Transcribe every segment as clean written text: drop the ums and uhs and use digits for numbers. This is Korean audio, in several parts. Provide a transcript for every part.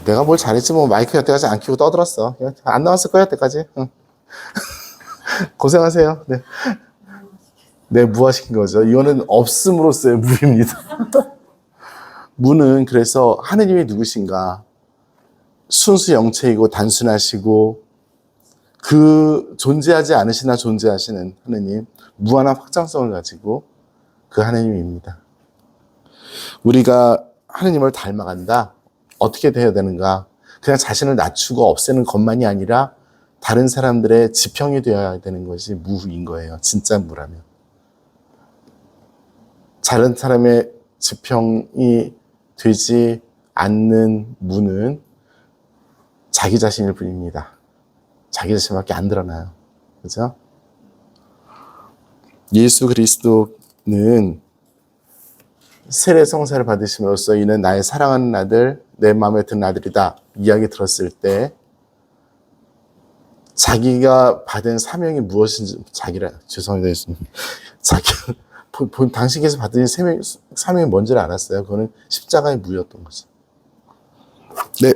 내가 뭘 잘했지 뭐 마이크 여태까지 안 켜고 떠들었어. 안 나왔을 거야 여태까지. 응. 고생하세요. 네. 네, 무화시킨 거죠. 이거는 없음으로써의 무입니다. 무는 그래서 하느님이 누구신가? 순수 영체이고 단순하시고 그 존재하지 않으시나 존재하시는 하느님, 무한한 확장성을 가지고 그 하느님입니다. 우리가 하느님을 닮아간다? 어떻게 되어야 되는가? 그냥 자신을 낮추고 없애는 것만이 아니라 다른 사람들의 지평이 되어야 되는 것이 무인 거예요. 진짜 무라면. 다른 사람의 지평이 되지 않는 무는 자기 자신일 뿐입니다. 자기 자신밖에 안 드러나요. 그죠? 예수 그리스도는 세례 성사를 받으심으로써 이는 나의 사랑하는 아들, 내 마음에 드는 아들이다. 이야기 들었을 때 자기가 받은 사명이 무엇인지 죄송합니다. 당신께서 받은 사명이 뭔지를 알았어요. 그거는 십자가의 무였던 거죠. 네.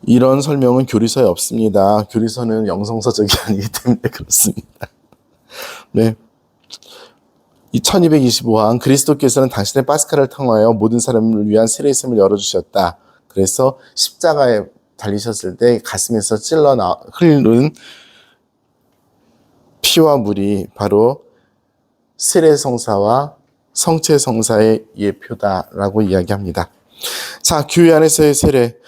이런 설명은 교리서에 없습니다. 교리서는 영성서적이 아니기 때문에 그렇습니다. 네. 이 1225항 그리스도께서는 당신의 파스카를 통하여 모든 사람을 위한 세례심을 열어주셨다. 그래서 십자가에 달리셨을 때 가슴에서 흐르는 피와 물이 바로 세례성사와 성체성사의 예표다라고 이야기합니다. 자, 교회 안에서의 세례.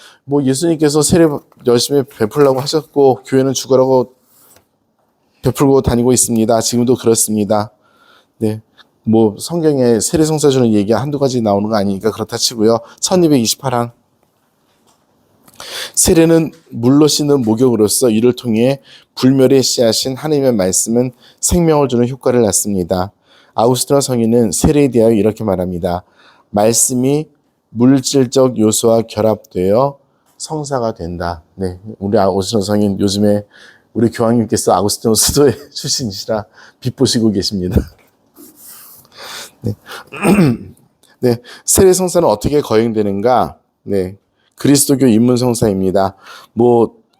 예수님께서 세례 열심히 베풀라고 하셨고 교회는 죽으라고 베풀고 다니고 있습니다. 지금도 그렇습니다. 네. 성경에 세례성사 주는 얘기가 한두 가지 나오는 거 아니니까 그렇다 치고요. 1228항. 세례는 물로 씻는 목욕으로서 이를 통해 불멸의 씨앗인 하나님의 말씀은 생명을 주는 효과를 낳습니다. 아우구스티노 성인은 세례에 대하여 이렇게 말합니다. 말씀이 물질적 요소와 결합되어 성사가 된다. 네, 우리 아우구스티노 성인 요즘에 우리 교황님께서 아우구스티노 수도의 출신이시라 비보시고 계십니다. 네. 네, 세례 성사는 어떻게 거행되는가? 네. 그리스도교 입문성사입니다.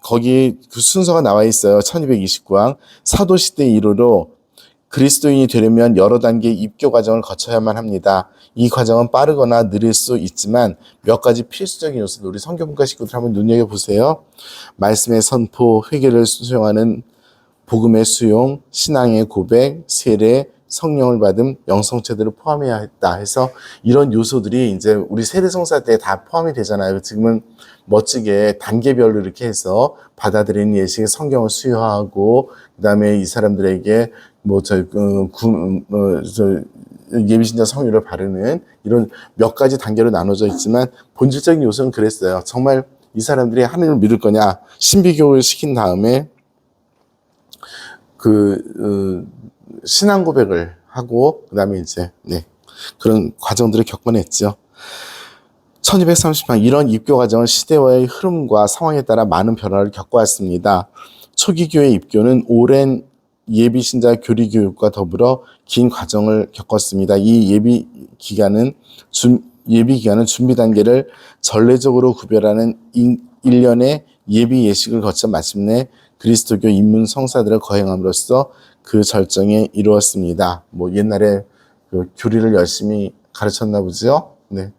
거기 그 순서가 나와 있어요. 1229항. 사도시대 이후로 그리스도인이 되려면 여러 단계의 입교 과정을 거쳐야만 합니다. 이 과정은 빠르거나 느릴 수 있지만 몇 가지 필수적인 요소들 우리 성경분과 식구들 한번 눈여겨보세요. 말씀의 선포, 회개를 수용하는 복음의 수용, 신앙의 고백, 세례, 성령을 받음, 영성체들을 포함해야 했다 해서 이런 요소들이 이제 우리 세례성사 때 다 포함이 되잖아요. 지금은 멋지게 단계별로 이렇게 해서 받아들이는 예식의 성경을 수여하고 그다음에 이 사람들에게 예비신자 성유를 바르는 이런 몇 가지 단계로 나눠져 있지만 본질적인 요소는 그랬어요. 정말 이 사람들이 하나님을 믿을 거냐 신비교육을 시킨 다음에 신앙 고백을 하고 그다음에 이제 그런 과정들을 겪어냈죠. 1230년 이런 입교 과정은 시대와의 흐름과 상황에 따라 많은 변화를 겪어왔습니다. 초기 교회 입교는 오랜 예비 신자 교리 교육과 더불어 긴 과정을 겪었습니다. 이 예비 기간은 준비 단계를 전례적으로 구별하는 일련의 예비 예식을 거쳐 마침내 그리스도교 입문 성사들을 거행함으로써 그 절정에 이루었습니다. 옛날에 그 교리를 열심히 가르쳤나 보죠. 네.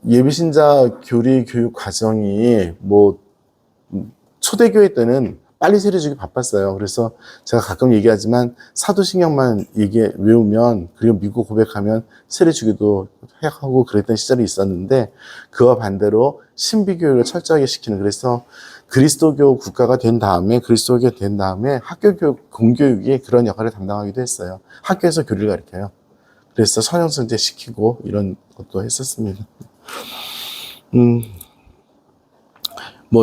예비신자 교리 교육 과정이 초대교회 때는 빨리 세례 주기 바빴어요. 그래서 제가 가끔 얘기하지만 사도신경만 외우면 그리고 믿고 고백하면 세례 주기도 하고 그랬던 시절이 있었는데 그와 반대로 신비교육을 철저하게 시키는 그래서 그리스도교 국가가 된 다음에 학교 교육, 공교육이 그런 역할을 담당하기도 했어요. 학교에서 교리를 가르쳐요. 그래서 선형성제 시키고 이런 것도 했었습니다.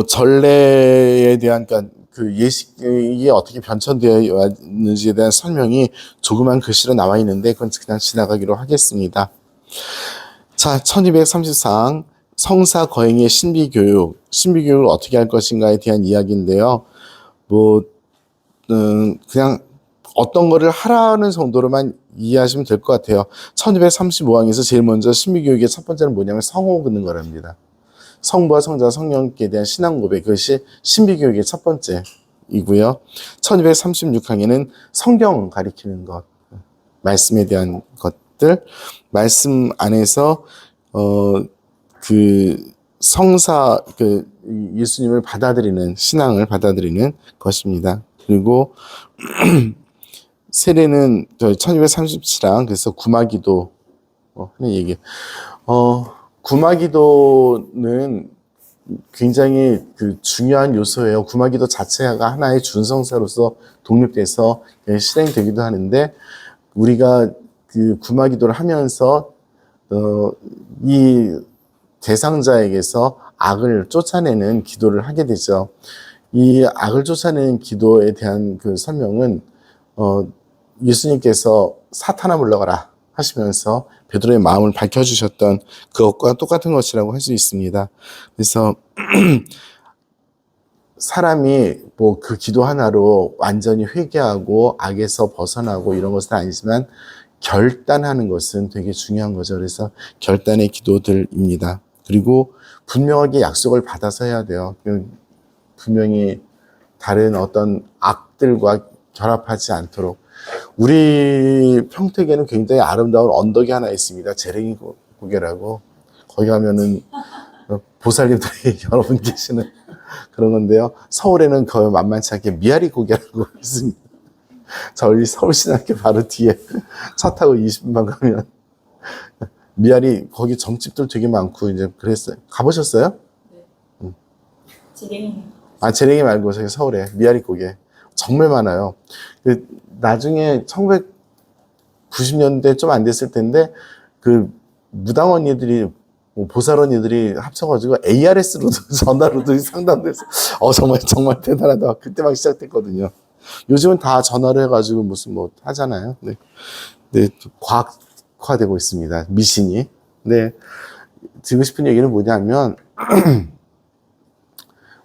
전례에 대한 그 예식이 어떻게 변천되어 왔는지에 대한 설명이 조그만 글씨로 나와 있는데 그건 그냥 지나가기로 하겠습니다. 자, 1234항 성사 거행의 신비교육을 어떻게 할 것인가에 대한 이야기인데요. 그냥 어떤 거를 하라는 정도로만 이해하시면 될 것 같아요. 1235항에서 제일 먼저 신비교육의 첫 번째는 뭐냐면 성호 긋는 거랍니다. 성부와 성자, 성령께 대한 신앙 고백, 그것이 신비교육의 첫 번째이고요. 1236항에는 성경 가리키는 것, 말씀에 대한 것들, 말씀 안에서 그 성사, 그 예수님을 받아들이는, 신앙을 받아들이는 것입니다. 그리고 세례는 1237항, 그래서 구마기도 하는 얘기. 구마기도는 굉장히 그 중요한 요소예요. 구마기도 자체가 하나의 준성사로서 독립돼서 실행되기도 하는데, 우리가 그 구마기도를 하면서 이 대상자에게서 악을 쫓아내는 기도를 하게 되죠. 이 악을 쫓아내는 기도에 대한 그 설명은 예수님께서 사탄아 물러가라 하시면서 베드로의 마음을 밝혀주셨던 그것과 똑같은 것이라고 할 수 있습니다. 그래서 사람이 뭐 그 기도 하나로 완전히 회개하고 악에서 벗어나고 이런 것은 아니지만 결단하는 것은 되게 중요한 거죠. 그래서 결단의 기도들입니다. 그리고 분명하게 약속을 받아서 해야 돼요. 분명히 다른 어떤 악들과 결합하지 않도록. 우리 평택에는 굉장히 아름다운 언덕이 하나 있습니다. 재랭이 고개라고. 거기 가면은 보살님들이 여러 분 계시는 그런 건데요. 서울에는 거의 만만치 않게 미아리 고개라고 있습니다. 저희 서울신학교 바로 뒤에 차 타고 20분만 가면 미아리, 거기 점집들 되게 많고 이제 그랬어요. 가보셨어요? 네. 재랭이. 재랭이 말고 저기 서울에 미아리 고개 정말 많아요. 나중에 1990년대 좀 안 됐을 텐데 그 무당 언니들이 보살 언니들이 합쳐가지고 ARS로도 전화로도 상담돼서 정말 대단하다. 그때 막 시작됐거든요. 요즘은 다 전화로 해가지고 무슨 뭐 하잖아요. 네, 과학화되고 있습니다. 미신이. 네, 드리고 싶은 얘기는 뭐냐면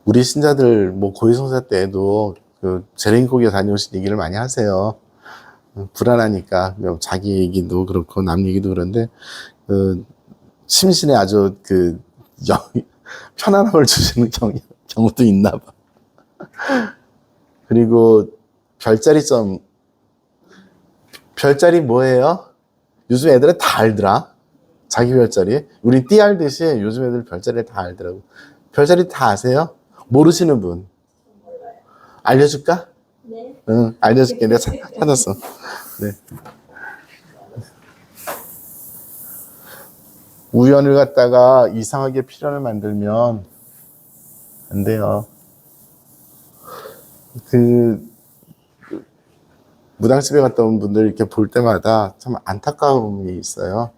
우리 신자들 뭐 고해성사 때에도 그 재랭이고개 다녀오신 얘기를 많이 하세요. 불안하니까 자기 얘기도 그렇고 남 얘기도 그런데 심신에 아주 그 편안함을 주시는 경우도 있나 봐. 그리고 별자리 뭐예요? 요즘 애들은 다 알더라. 자기 별자리. 우리 띠 알듯이 요즘 애들 별자리를 다 알더라고. 별자리 다 아세요? 모르시는 분. 알려줄까? 네. 응, 알려줄게. 내가 찾았어. 네. 우연을 갖다가 이상하게 필연을 만들면 안 돼요. 무당집에 갔다 온 분들 이렇게 볼 때마다 참 안타까움이 있어요.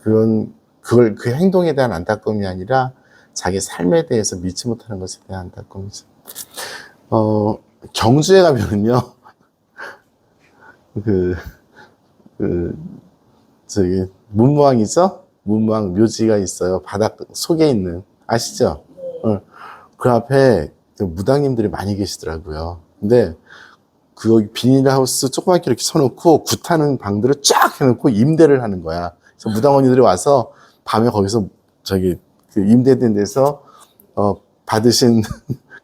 그 행동에 대한 안타까움이 아니라 자기 삶에 대해서 믿지 못하는 것에 대한 안타까움이죠. 경주에 가면은요, 저기, 문무왕이죠? 문무왕 묘지가 있어요. 바닥 속에 있는, 아시죠? 그 앞에 무당님들이 많이 계시더라고요. 근데, 비닐하우스 조그맣게 이렇게 서놓고, 굿하는 방들을 쫙 해놓고 임대를 하는 거야. 그래서 무당 언니들이 와서 밤에 거기서 임대된 데서, 받으신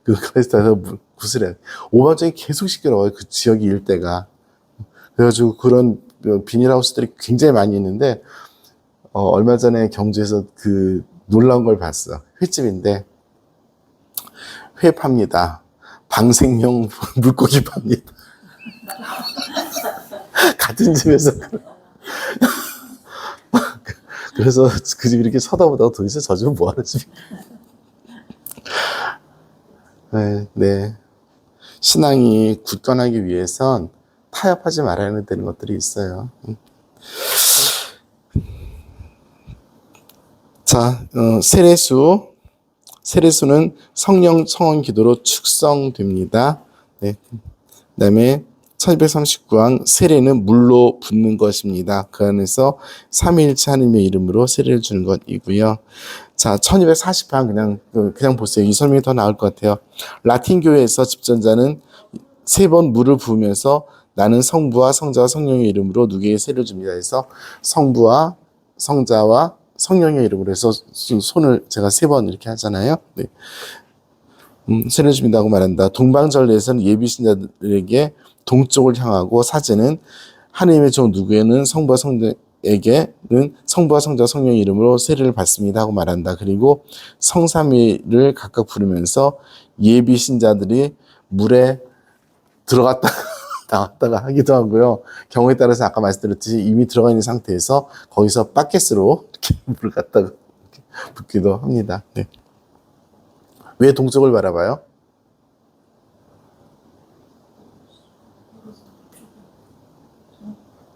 그거에서 굿을 해. 오반장이 계속 시끄러워요. 그 지역이 일대가. 그래가지고 그런 비닐하우스들이 굉장히 많이 있는데, 얼마 전에 경주에서 놀라운 걸 봤어. 횟집인데, 회 팝니다. 방생용 물고기 팝니다. 같은 집에서. 그래서 그 집 이렇게 쳐다보다가 도대체 저 집은 뭐 하는 집인가. 네. 신앙이 굳건하기 위해선 타협하지 말아야 되는 것들이 있어요. 자, 세례수는 성령 성원 기도로 축성됩니다. 네. 그 다음에 1239항 세례는 물로 붓는 것입니다. 그 안에서 삼위일체 하나님의 이름으로 세례를 주는 것이고요. 자, 1240항 그냥 보세요. 이 설명이 더 나을 것 같아요. 라틴 교회에서 집전자는 3번 물을 부으면서 나는 성부와 성자와 성령의 이름으로 누구에게 세를 줍니다. 해서 성부와 성자와 성령의 이름으로 해서 손을 제가 3번 이렇게 하잖아요. 네. 세를 줍니다고 말한다. 동방전례에서는 예비신자들에게 동쪽을 향하고 사제는 하느님의 종 누구에는 성부와 성자에게는 성부와 성자 성령의 이름으로 세례를 받습니다 하고 말한다. 그리고 성삼위를 각각 부르면서 예비신자들이 물에 들어갔다가 나왔다가 하기도 하고요. 경우에 따라서 아까 말씀드렸듯이 이미 들어가 있는 상태에서 거기서 바켓으로 이렇게 물을 갖다가 붓기도 합니다. 네. 왜 동쪽을 바라봐요?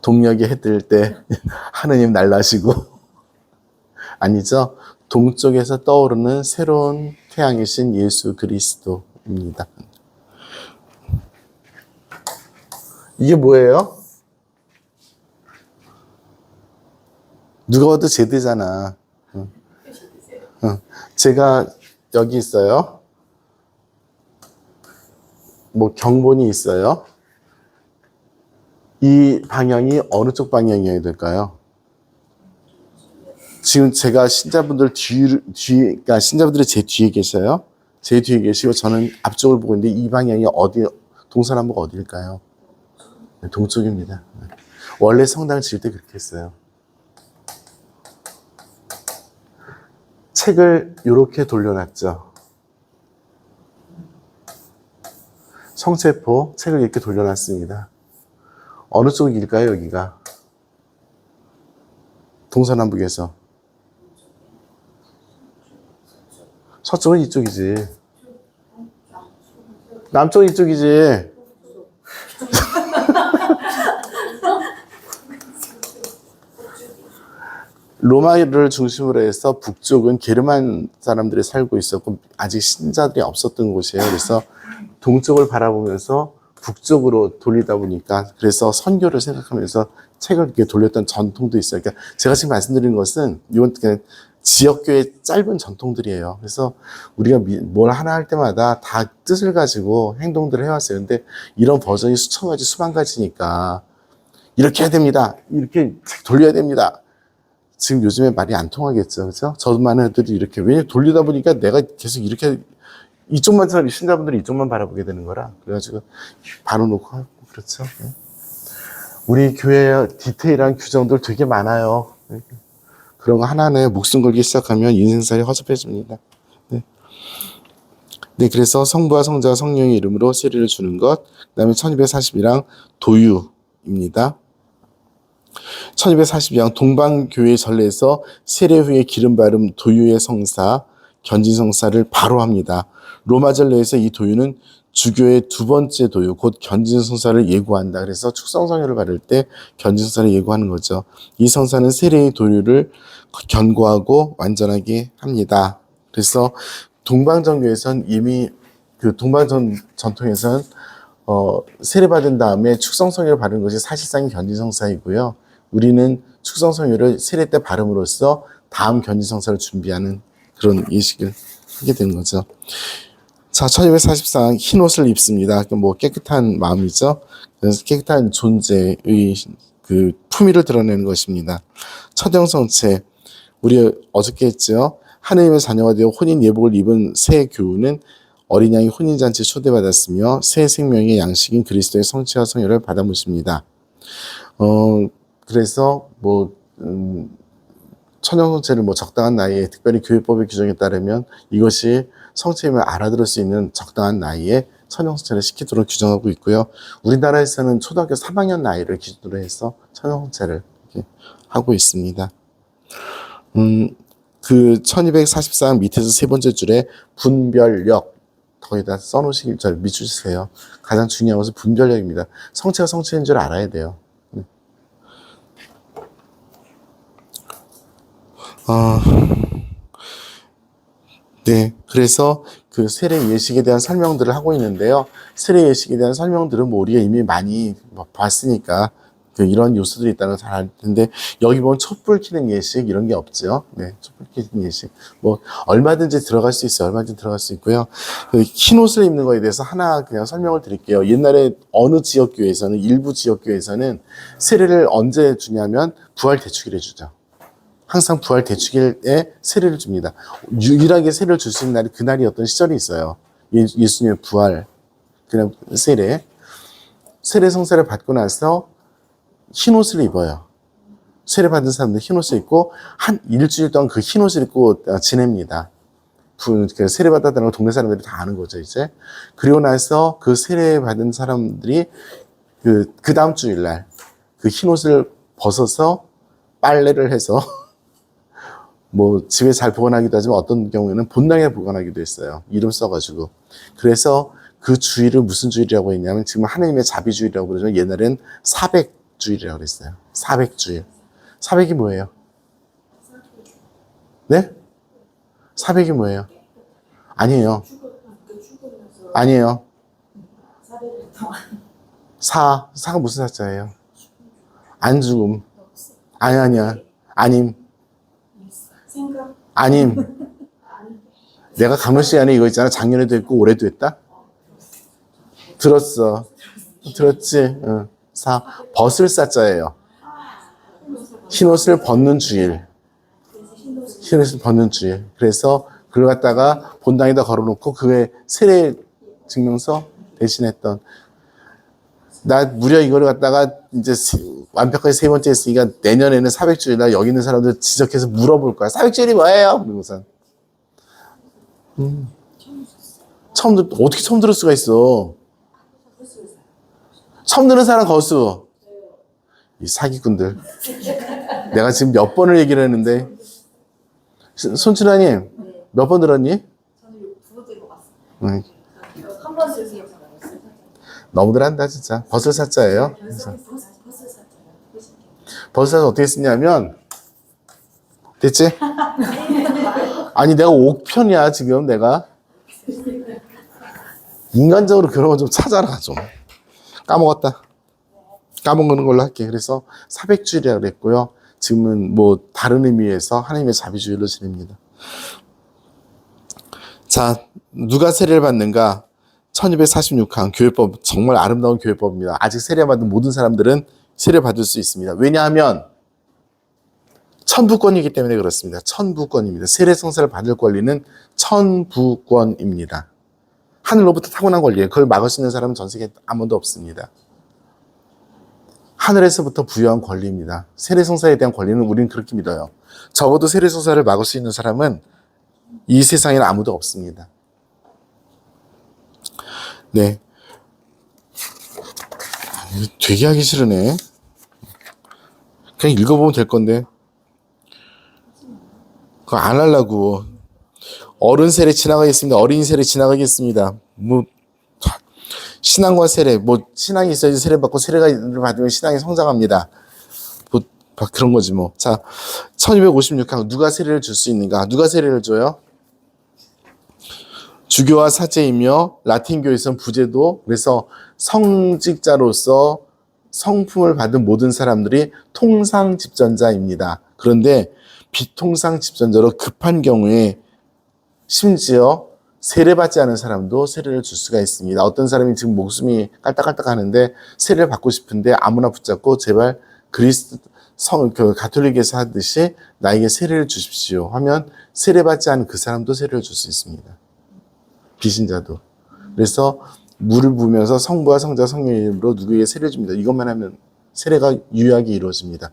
동력이 해 뜰 때 하느님 날라시고 아니죠. 동쪽에서 떠오르는 새로운 태양이신 예수 그리스도입니다. 이게 뭐예요? 누가 봐도 제대잖아. 제가 여기 있어요. 뭐 경본이 있어요. 이 방향이 어느 쪽 방향이어야 될까요? 지금 제가 신자분들 그러니까 신자분들이 제 뒤에 계셔요. 제 뒤에 계시고 저는 앞쪽을 보고 있는데 이 방향이 동서남북 어디일까요? 네, 동쪽입니다. 원래 성당을 지을 때 그렇게 했어요. 책을 이렇게 돌려놨죠. 성세포 책을 이렇게 돌려놨습니다. 어느 쪽일까요, 여기가? 동서남북에서. 서쪽은 이쪽이지. 남쪽은 이쪽이지. 로마를 중심으로 해서 북쪽은 게르만 사람들이 살고 있었고 아직 신자들이 없었던 곳이에요. 그래서 동쪽을 바라보면서 북쪽으로 돌리다 보니까 그래서 선교를 생각하면서 책을 이렇게 돌렸던 전통도 있어요. 그러니까 제가 지금 말씀드린 것은 이건 그냥 지역교회 짧은 전통들이에요. 그래서 우리가 뭘 하나 할 때마다 다 뜻을 가지고 행동들을 해왔어요. 근데 이런 버전이 수천 가지, 수만 가지니까 이렇게 해야 됩니다. 이렇게 책 돌려야 됩니다. 지금 요즘에 말이 안 통하겠죠. 그렇죠? 저만 해도 이렇게. 왜냐면 돌리다 보니까 내가 계속 이렇게 이쪽만 사람 신자분들이 이쪽만 바라보게 되는 거라. 그래가지고 바로 놓고 하고 그렇죠. 네. 우리 교회 디테일한 규정들 되게 많아요. 그런 거 하나하나에 목숨 걸기 시작하면 인생살이 허접해집니다. 네. 네, 그래서 성부와 성자와 성령의 이름으로 세례를 주는 것. 그다음에 1242랑 도유입니다. 1242장 동방교회 전례에서 세례 후에 기름 바름 도유의 성사, 견진성사를 바로 합니다. 로마 전례에서 이 도유는 주교의 2번째 도유, 곧 견진성사를 예고한다. 그래서 축성성회를 받을 때 견진성사를 예고하는 거죠. 이 성사는 세례의 도유를 견고하고 완전하게 합니다. 그래서 동방전교에서는 이미 그 동방전통에서는 세례받은 다음에 축성성회를 받은 것이 사실상의 견진성사이고요. 우리는 축성성회를 세례 때 바름으로써 다음 견진성사를 준비하는 그런 예식을 하게 되는 거죠. 자, 1244 흰 옷을 입습니다. 뭐 깨끗한 마음이죠. 그래서 깨끗한 존재의 그 품위를 드러내는 것입니다. 첫영성체, 우리 어저께 했죠. 하느님의 자녀가 되어 혼인 예복을 입은 새 교우는 어린 양이 혼인잔치에 초대받았으며 새 생명의 양식인 그리스도의 성체와 성혈을 받아 모십니다. 그래서 천연성체를 적당한 나이에 특별히 교회법의 규정에 따르면 이것이 성체임을 알아들을 수 있는 적당한 나이에 천연성체를 시키도록 규정하고 있고요. 우리나라에서는 초등학교 3학년 나이를 기준으로 해서 천연성체를 하고 있습니다. 그 1244장 밑에서 3번째 줄에 분별력 거기다 써놓으시길 잘 믿어주세요. 가장 중요한 것은 분별력입니다. 성체가 성체인 줄 알아야 돼요. 네, 그래서 그 세례 예식에 대한 설명들을 하고 있는데요. 세례 예식에 대한 설명들은 우리가 이미 많이 봤으니까 이런 요소들이 있다는 걸 잘 알 텐데, 여기 보면 촛불 켜는 예식 이런 게 없죠. 네, 촛불 켜는 예식. 뭐 얼마든지 들어갈 수 있어요. 얼마든지 들어갈 수 있고요. 흰 옷을 입는 거에 대해서 하나 그냥 설명을 드릴게요. 옛날에 어느 지역 교회에서는, 일부 지역 교회에서는 세례를 언제 주냐면 부활 대축일에 주죠. 항상 부활 대축일에 세례를 줍니다. 유일하게 세례를 줄 수 있는 날이 그날이었던 시절이 있어요. 예수님의 부활, 그냥 세례 성사를 받고 나서 흰 옷을 입어요. 세례 받은 사람들 흰 옷을 입고 한 일주일 동안 그 흰 옷을 입고 지냅니다. 세례 받았다는 걸 동네 사람들이 다 아는 거죠, 이제. 그리고 나서 그 세례 받은 사람들이 그 다음 주일날 그 흰 옷을 벗어서 빨래를 해서 뭐 집에 잘 보관하기도 하지만 어떤 경우에는 본당에 보관하기도 했어요. 이름 써가지고. 그래서 그 주일을 무슨 주일이라고 했냐면 지금 하나님의 자비주일이라고 그러죠. 옛날엔 400주일이라고 그랬어요. 400주일. 400이 뭐예요? 네? 400이 뭐예요? 아니에요. 아니에요. 사가 무슨 사자예요? 안 죽음. 아니야. 아님. 아님. 내가 강론 시간에 이거 있잖아. 작년에도 했고 올해도 했다. 들었어. 들었지? 응. 벗을 사자예요. 흰옷을 벗는 주일. 흰옷을 벗는 주일. 그래서 그걸 갖다가 본당에다 걸어놓고 그의 세례 증명서 대신했던. 나 무려 이거를 갖다가 이제 완벽하게 세 번째 했으니까 내년에는 400주일이나 여기 있는 사람들 지적해서 물어볼 거야. 400주일이 뭐예요? 그러고선. 어떻게 처음 들을 수가 있어? 처음 듣는 사람 거수. 이 사기꾼들. 내가 지금 몇 번을 얘기를 했는데. 손춘아님, 몇 번 들었니? 저는 두 번째 거 봤어요. 응. 한번 쓰세요. 너무들 한다, 진짜. 벗을 사자예요. 벗을 사자 어떻게 쓰냐면, 됐지? 아니, 내가 옥편이야, 지금 내가. 인간적으로 그런 거 좀 찾아라, 좀. 까먹었다. 까먹는 걸로 할게. 그래서 400주일이라고 그랬고요. 지금은 뭐 다른 의미에서 하나님의 자비주일로 지냅니다. 자, 누가 세례를 받는가? 1246항 교회법, 정말 아름다운 교회법입니다. 아직 세례 받은 모든 사람들은 세례 받을 수 있습니다. 왜냐하면 천부권이기 때문에 그렇습니다. 천부권입니다. 세례 성사를 받을 권리는 천부권입니다. 하늘로부터 타고난 권리예요. 그걸 막을 수 있는 사람은 전 세계에 아무도 없습니다. 하늘에서부터 부여한 권리입니다. 세례성사에 대한 권리는 우리는 그렇게 믿어요. 적어도 세례성사를 막을 수 있는 사람은 이 세상에는 아무도 없습니다. 네. 되게 하기 싫으네. 그냥 읽어보면 될 건데. 그거 안 하려고. 어른 세례 지나가겠습니다. 어린이 세례 지나가겠습니다. 뭐 신앙과 세례, 뭐 신앙이 있어야지 세례 받고 세례를 받으면 신앙이 성장합니다. 뭐 그런 거지 뭐. 자, 1256항 누가 세례를 줄 수 있는가? 누가 세례를 줘요? 주교와 사제이며 라틴교에서는 부제도. 그래서 성직자로서 성품을 받은 모든 사람들이 통상 집전자입니다. 그런데 비통상 집전자로 급한 경우에 심지어 세례받지 않은 사람도 세례를 줄 수가 있습니다. 어떤 사람이 지금 목숨이 깔딱깔딱 하는데 세례를 받고 싶은데 아무나 붙잡고 제발 가톨릭에서 하듯이 나에게 세례를 주십시오 하면 세례받지 않은 그 사람도 세례를 줄 수 있습니다. 비신자도. 그래서 물을 부으면서 성부와 성자 성령의 이름으로 누구에게 세례를 줍니다. 이것만 하면 세례가 유효하게 이루어집니다.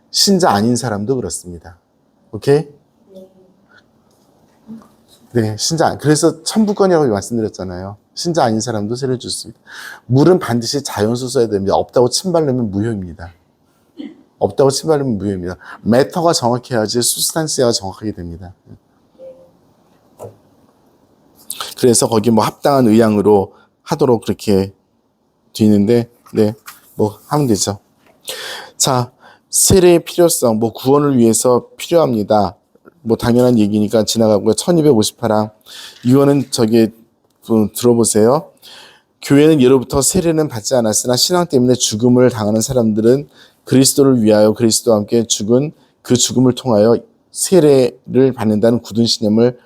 신자 아닌 사람도 그렇습니다. 오케이? 네, 신자. 그래서 천부권이라고 말씀드렸잖아요. 신자 아닌 사람도 세례를 줄 수 있다. 물은 반드시 자연수 써야 됩니다. 없다고 침발르면 무효입니다. 없다고 침발르면 무효입니다. 매터가 정확해야지 수스탄시아가 정확하게 됩니다. 그래서 거기 뭐 합당한 의향으로 하도록 그렇게 돼 있는데, 네, 뭐 하면 되죠. 자, 세례의 필요성, 뭐 구원을 위해서 필요합니다. 뭐 당연한 얘기니까 지나가고요. 1258항. 이거는 들어보세요. 교회는 예로부터 세례는 받지 않았으나 신앙 때문에 죽음을 당하는 사람들은 그리스도를 위하여 그리스도와 함께 죽은 그 죽음을 통하여 세례를 받는다는 굳은 신념을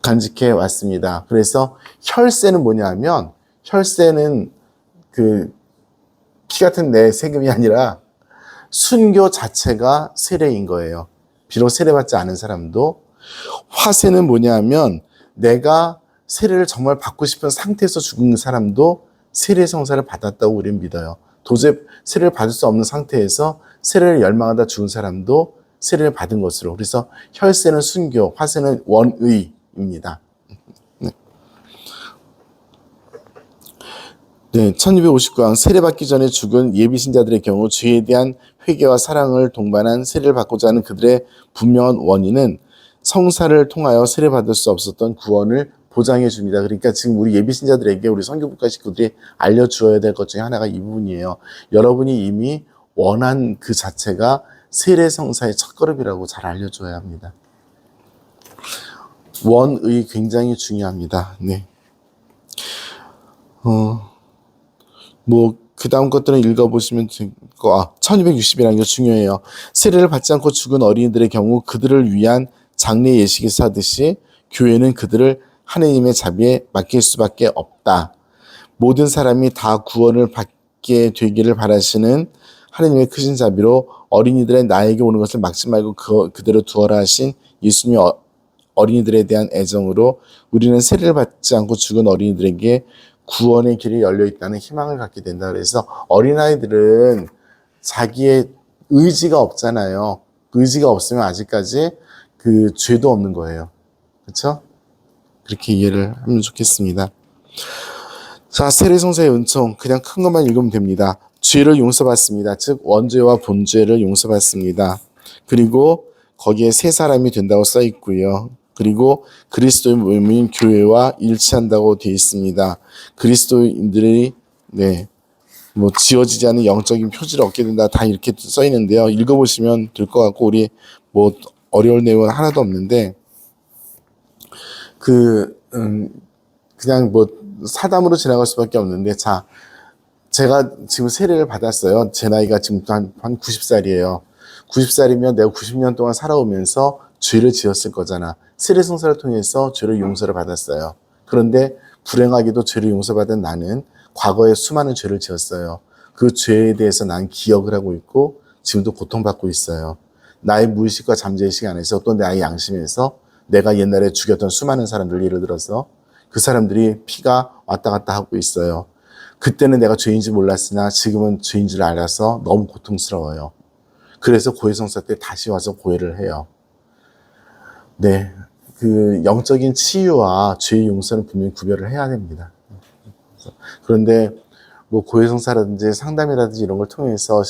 간직해 왔습니다. 그래서 혈세는 뭐냐 하면, 혈세는 그 피 같은 내 세금이 아니라 순교 자체가 세례인 거예요. 비록 세례받지 않은 사람도. 화세는 뭐냐 하면 내가 세례를 정말 받고 싶은 상태에서 죽은 사람도 세례 성사를 받았다고 우리는 믿어요. 도저히 세례를 받을 수 없는 상태에서 세례를 열망하다 죽은 사람도 세례를 받은 것으로. 그래서 혈세는 순교, 화세는 원의입니다. 네, 1259강 세례받기 전에 죽은 예비신자들의 경우 죄에 대한 회개와 사랑을 동반한 세례를 받고자 하는 그들의 분명한 원인은 성사를 통하여 세례받을 수 없었던 구원을 보장해 줍니다. 그러니까 지금 우리 예비신자들에게 우리 선교국가 식구들이 알려주어야 될 것 중에 하나가 이 부분이에요. 여러분이 이미 원한 그 자체가 세례 성사의 첫걸음이라고 잘 알려줘야 합니다. 원의 굉장히 중요합니다. 네. 그 다음 것들은 읽어보시면 되고, 1260이라는 게 중요해요. 세례를 받지 않고 죽은 어린이들의 경우 그들을 위한 장례 예식에서 하듯이 교회는 그들을 하느님의 자비에 맡길 수밖에 없다. 모든 사람이 다 구원을 받게 되기를 바라시는 하느님의 크신 자비로 어린이들의 나에게 오는 것을 막지 말고 그대로 두어라 하신 예수님의 어린이들에 대한 애정으로 우리는 세례를 받지 않고 죽은 어린이들에게 구원의 길이 열려 있다는 희망을 갖게 된다. 그래서 어린아이들은 자기의 의지가 없잖아요. 의지가 없으면 아직까지 그 죄도 없는 거예요. 그렇죠? 그렇게 이해를 하면 좋겠습니다. 자, 세례성사의 은총 그냥 큰 것만 읽으면 됩니다. 죄를 용서받습니다. 즉 원죄와 본죄를 용서받습니다. 그리고 거기에 새 사람이 된다고 써 있고요. 그리고 그리스도의 몸인 교회와 일치한다고 되어 있습니다. 그리스도인들이 지어지지 않은 영적인 표지를 얻게 된다. 다 이렇게 써 있는데요. 읽어보시면 될 것 같고 우리 어려울 내용은 하나도 없는데 그냥 사담으로 지나갈 수밖에 없는데 자, 제가 지금 세례를 받았어요. 제 나이가 지금 한 90살이에요. 90살이면 내가 90년 동안 살아오면서 죄를 지었을 거잖아. 세례 성사를 통해서 죄를 용서를 받았어요. 그런데 불행하게도 죄를 용서받은 나는 과거에 수많은 죄를 지었어요. 그 죄에 대해서 난 기억을 하고 있고 지금도 고통받고 있어요. 나의 무의식과 잠재의식 안에서 또 나의 양심에서 내가 옛날에 죽였던 수많은 사람들, 예를 들어서 그 사람들이 피가 왔다 갔다 하고 있어요. 그때는 내가 죄인지 몰랐으나 지금은 죄인 줄 알아서 너무 고통스러워요. 그래서 고해성사 때 다시 와서 고해를 해요. 네, 그 영적인 치유와 죄의 용서는 분명히 구별을 해야 됩니다. 그런데 고해성사라든지 상담이라든지 이런 걸 통해서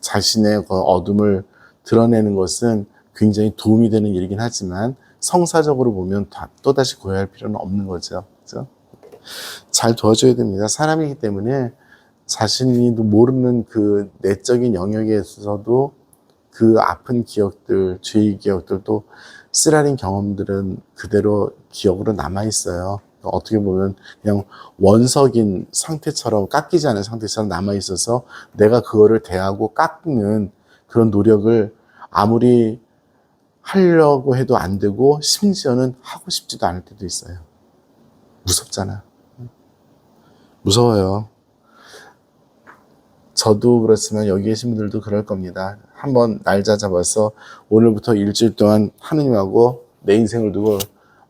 자신의 어둠을 드러내는 것은 굉장히 도움이 되는 일이긴 하지만 성사적으로 보면 또다시 고해할 필요는 없는 거죠. 그렇죠? 잘 도와줘야 됩니다. 사람이기 때문에 자신이 모르는 그 내적인 영역에서도 그 아픈 기억들, 죄의 기억들도 쓰라린 경험들은 그대로 기억으로 남아있어요. 어떻게 보면 그냥 원석인 상태처럼 깎이지 않은 상태처럼 남아있어서 내가 그거를 대하고 깎는 그런 노력을 아무리 하려고 해도 안 되고 심지어는 하고 싶지도 않을 때도 있어요. 무섭잖아. 무서워요. 저도 그렇지만 여기 계신 분들도 그럴 겁니다. 한번 날짜 잡아서 오늘부터 일주일 동안 하느님하고 내 인생을 두고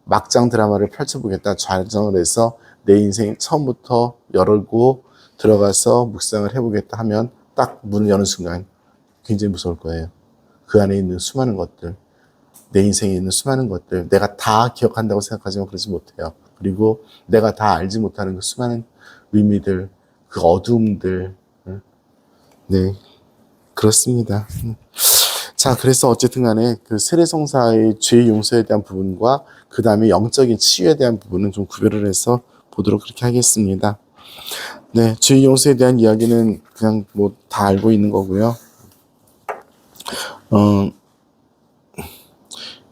막장 드라마를 펼쳐보겠다 좌정을 해서 내 인생 처음부터 열고 들어가서 묵상을 해보겠다 하면 딱 문을 여는 순간 굉장히 무서울 거예요. 그 안에 있는 수많은 것들, 내 인생에 있는 수많은 것들, 내가 다 기억한다고 생각하지만 그러지 못해요. 그리고 내가 다 알지 못하는 그 수많은 의미들, 그 어두움들, 네, 그렇습니다. 자, 그래서 어쨌든 간에 그 세례성사의 죄 용서에 대한 부분과 그 다음에 영적인 치유에 대한 부분은 좀 구별을 해서 보도록 그렇게 하겠습니다. 네, 죄 용서에 대한 이야기는 그냥 다 알고 있는 거고요.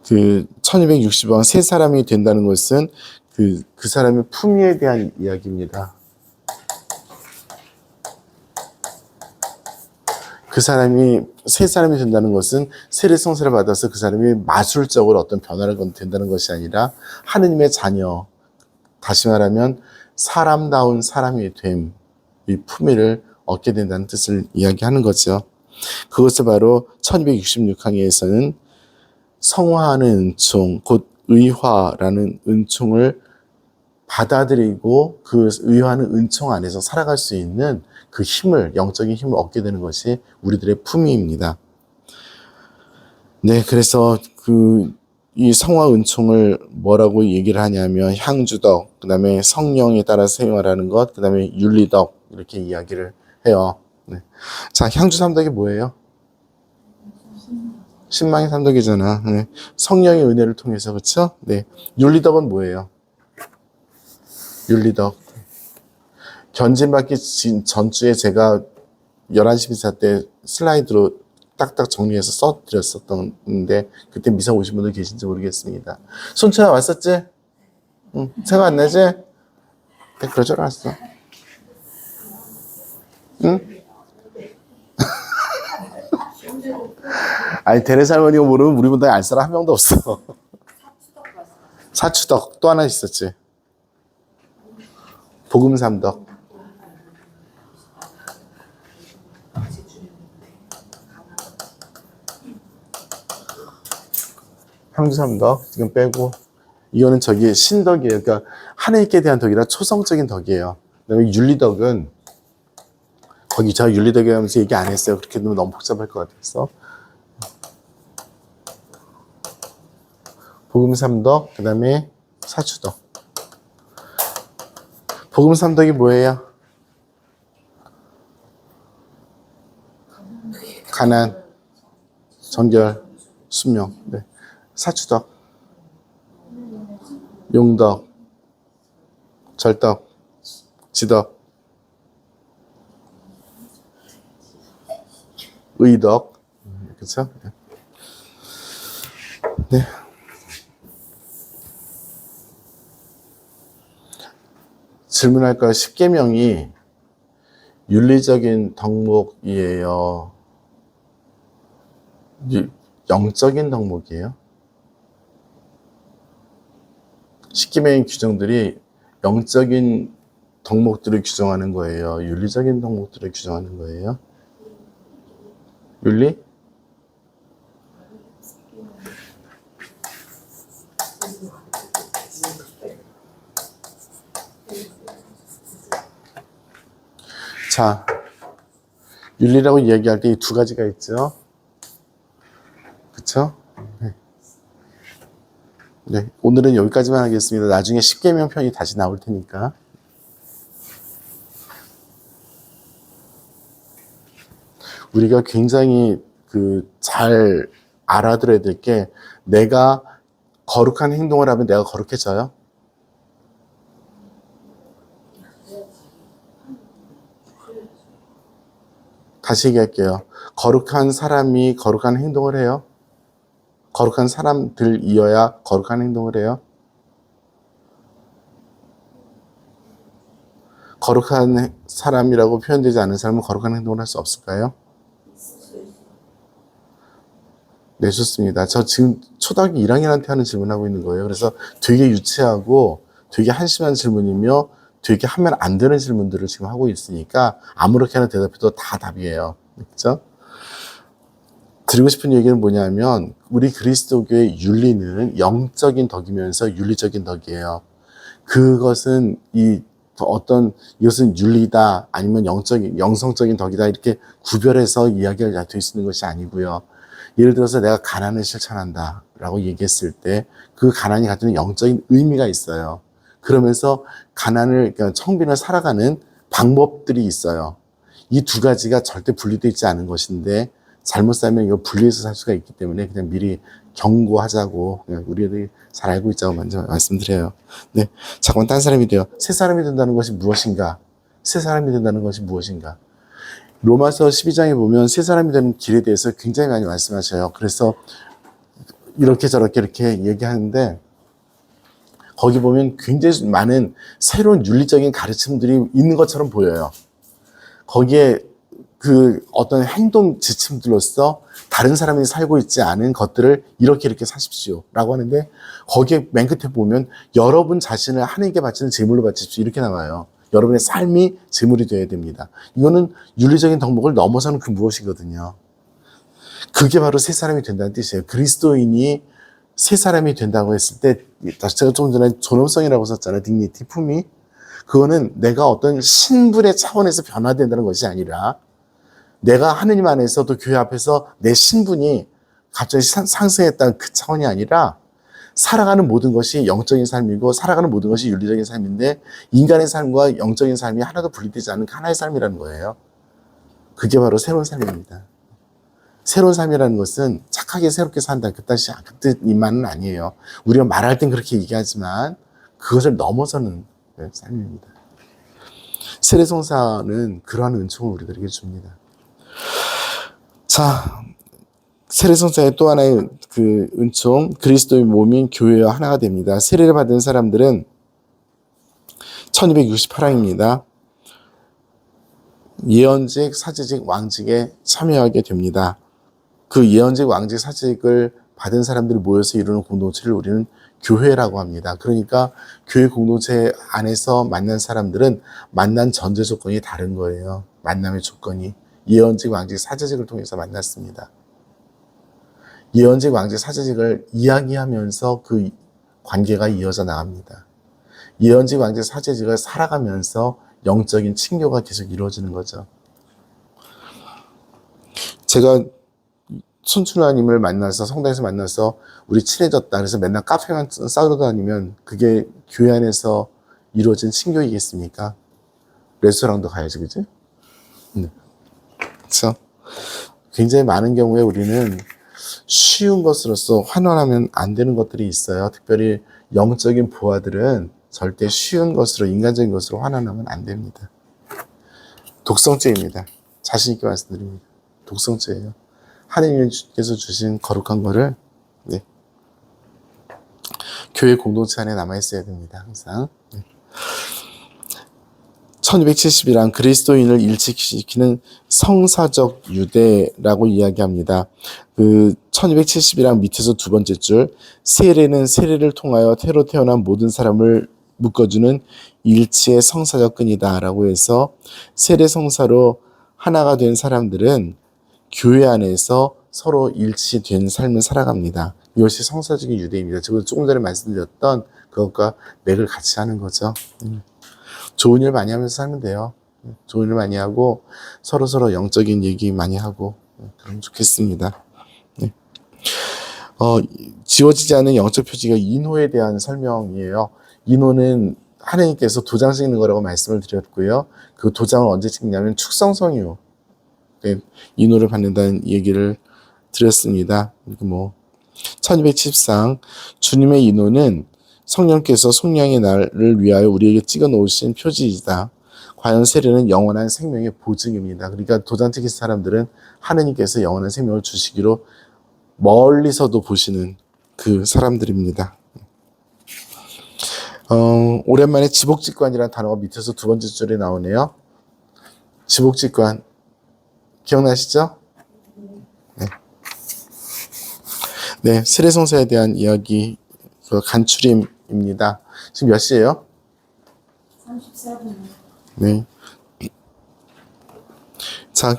그 1260원 새 사람이 된다는 것은 그 사람의 품위에 대한 이야기입니다. 그 사람이 새 사람이 된다는 것은 세례 성사를 받아서 그 사람이 마술적으로 어떤 변화를 된다는 것이 아니라 하느님의 자녀, 다시 말하면 사람다운 사람이 됨, 이 품위를 얻게 된다는 뜻을 이야기하는 거죠. 그것을 바로 1266항에서는 성화하는 은총, 곧 의화라는 은총을 받아들이고 그 의화하는 은총 안에서 살아갈 수 있는 그 힘을, 영적인 힘을 얻게 되는 것이 우리들의 품위입니다. 네, 그래서 이 성화 은총을 뭐라고 얘기를 하냐면 향주덕, 그 다음에 성령에 따라 생활하는 것, 그 다음에 윤리덕 이렇게 이야기를 해요. 네. 자, 향주 삼덕이 뭐예요? 신망의 삼덕이잖아. 네. 성령의 은혜를 통해서, 그렇죠? 네. 윤리덕은 뭐예요? 윤리덕. 견진받기 전주에 제가 11시 미사 때 슬라이드로 딱딱 정리해서 써드렸었는데 그때 미사 오신 분들 계신지 모르겠습니다. 손천아 왔었지? 응. 생각 안 나지? 네, 그럴 줄 알았어. 응? 아니, 테레사 할머니가 모르면 우리 분들 알 사람 한 명도 없어. 사추덕 또 하나 있었지. 복음삼덕. 향주삼덕 지금 빼고 이거는 저기 신덕이에요. 그러니까 하나님께 대한 덕이라 초성적인 덕이에요. 그다음에 윤리덕은 거기 저 윤리덕에 하면서 얘기 안 했어요. 그렇게 되면 너무 복잡할 것 같아서. 복음삼덕, 그 다음에 사추덕. 복음삼덕이 뭐예요? 가난, 정결, 순명. 네. 사추덕, 용덕, 절덕, 지덕, 의덕. 그렇죠? 네. 질문할까요? 십계명이 윤리적인 덕목이에요? 영적인 덕목이에요? 십계명의 규정들이 영적인 덕목들을 규정하는 거예요? 윤리적인 덕목들을 규정하는 거예요? 윤리? 자, 윤리라고 이야기할 때 이 두 가지가 있죠. 그쵸? 네. 네, 오늘은 여기까지만 하겠습니다. 나중에 십계명 편이 다시 나올 테니까. 우리가 굉장히 잘 알아들어야 될 게, 내가 거룩한 행동을 하면 내가 거룩해져요? 다시 얘기할게요. 거룩한 사람이 거룩한 행동을 해요? 거룩한 사람들이어야 거룩한 행동을 해요? 거룩한 사람이라고 표현되지 않은 사람은 거룩한 행동을 할 수 없을까요? 네, 좋습니다. 저 지금 초등학교 1학년한테 하는 질문하고 있는 거예요. 그래서 되게 유치하고 되게 한심한 질문이며 되게 하면 안 되는 질문들을 지금 하고 있으니까 아무렇게나 대답해도 다 답이에요. 그렇죠? 드리고 싶은 얘기는 뭐냐면 우리 그리스도교의 윤리는 영적인 덕이면서 윤리적인 덕이에요. 그것은 이것은 윤리다 아니면 영성적인 덕이다 이렇게 구별해서 이야기를 할 수 있는 것이 아니고요. 예를 들어서 내가 가난을 실천한다 라고 얘기했을 때 그 가난이 가지는 영적인 의미가 있어요. 그러면서 그러니까 청빈을 살아가는 방법들이 있어요. 이 두 가지가 절대 분리되어 있지 않은 것인데 잘못 살면 이거 분리해서 살 수가 있기 때문에 그냥 미리 경고하자고 그냥 우리들이 잘 알고 있자고 먼저 말씀드려요. 네, 자꾸만 딴 사람이 돼요. 새 사람이 된다는 것이 무엇인가? 새 사람이 된다는 것이 무엇인가? 로마서 12장에 보면 새 사람이 되는 길에 대해서 굉장히 많이 말씀하셔요. 그래서 이렇게 저렇게 이렇게 얘기하는데 거기 보면 굉장히 많은 새로운 윤리적인 가르침들이 있는 것처럼 보여요. 거기에 그 어떤 행동 지침들로서 다른 사람이 살고 있지 않은 것들을 이렇게 사십시오 라고 하는데, 거기에 맨 끝에 보면 여러분 자신을 하나님께 바치는 제물로 바치십시오 이렇게 나와요. 여러분의 삶이 제물이 되어야 됩니다. 이거는 윤리적인 덕목을 넘어서는 그 무엇이거든요. 그게 바로 새 사람이 된다는 뜻이에요. 그리스도인이 새 사람이 된다고 했을 때, 제가 조금 전에 존엄성이라고 썼잖아요. 디그니티, 품위. 그거는 내가 어떤 신분의 차원에서 변화된다는 것이 아니라, 내가 하느님 안에서 또 교회 앞에서 내 신분이 갑자기 상승했다는 그 차원이 아니라, 살아가는 모든 것이 영적인 삶이고 살아가는 모든 것이 윤리적인 삶인데, 인간의 삶과 영적인 삶이 하나도 분리되지 않는 하나의 삶이라는 거예요. 그게 바로 새로운 삶입니다. 새로운 삶이라는 것은 착하게 새롭게 산다, 그 뜻만은 아니에요. 우리가 말할 땐 그렇게 얘기하지만 그것을 넘어서는 삶입니다. 세례송사는 그러한 은총을 우리들에게 줍니다. 자, 세례송사의 또 하나의 그 은총, 그리스도의 몸인 교회와 하나가 됩니다. 세례를 받은 사람들은 1268항입니다. 예언직, 사제직, 왕직에 참여하게 됩니다. 그 예언직, 왕직, 사제직을 받은 사람들이 모여서 이루는 공동체를 우리는 교회라고 합니다. 그러니까 교회 공동체 안에서 만난 사람들은 만난 전제 조건이 다른 거예요. 만남의 조건이. 예언직, 왕직, 사제직을 통해서 만났습니다. 예언직, 왕직, 사제직을 이야기하면서 그 관계가 이어져 나갑니다. 예언직, 왕직, 사제직을 살아가면서 영적인 친교가 계속 이루어지는 거죠. 제가 손춘화님을 만나서, 성당에서 만나서 우리 친해졌다, 그래서 맨날 카페만 싸우러 다니면 그게 교회 안에서 이루어진 친교이겠습니까? 레스토랑도 가야지, 그지? 그렇죠? 굉장히 많은 경우에 우리는 쉬운 것으로서 환원하면 안 되는 것들이 있어요. 특별히 영적인 부하들은 절대 쉬운 것으로, 인간적인 것으로 환원하면 안 됩니다. 독성죄입니다. 자신 있게 말씀드립니다. 독성죄예요. 하나님께서 주신 거룩한 거를 교회 공동체 안에 남아있어야 됩니다. 항상. 1270이란 그리스도인을 일치시키는 성사적 유대라고 이야기합니다. 그 1270이란 밑에서 두 번째 줄, 세례는 세례를 통하여 태로 태어난 모든 사람을 묶어주는 일치의 성사적 끈이다 라고 해서, 세례 성사로 하나가 된 사람들은 교회 안에서 서로 일치된 삶을 살아갑니다. 이것이 성사적인 유대입니다. 제가 조금 전에 말씀드렸던 그것과 맥을 같이 하는 거죠. 좋은 일 많이 하면서 살면 돼요. 좋은 일 많이 하고 서로 영적인 얘기 많이 하고 그러면 좋겠습니다. 지워지지 않는 영적 표지가 인호에 대한 설명이에요. 인호는 하나님께서 도장 찍는 거라고 말씀을 드렸고요. 그 도장을 언제 찍냐면 축성성이요. 인호를 받는다는 얘기를 드렸습니다. 1273 주님의 인호는 성령께서 속량의 날을 위하여 우리에게 찍어 놓으신 표지이다. 과연 세례는 영원한 생명의 보증입니다. 그러니까 도장 찍힌 사람들은 하느님께서 영원한 생명을 주시기로 멀리서도 보시는 그 사람들입니다. 오랜만에 지복직관이라는 단어가 밑에서 두 번째 줄에 나오네요. 지복직관 기억나시죠? 네, 세례성사에 대한 이야기, 간추림입니다. 지금 몇 시예요? 34분. 네. 자,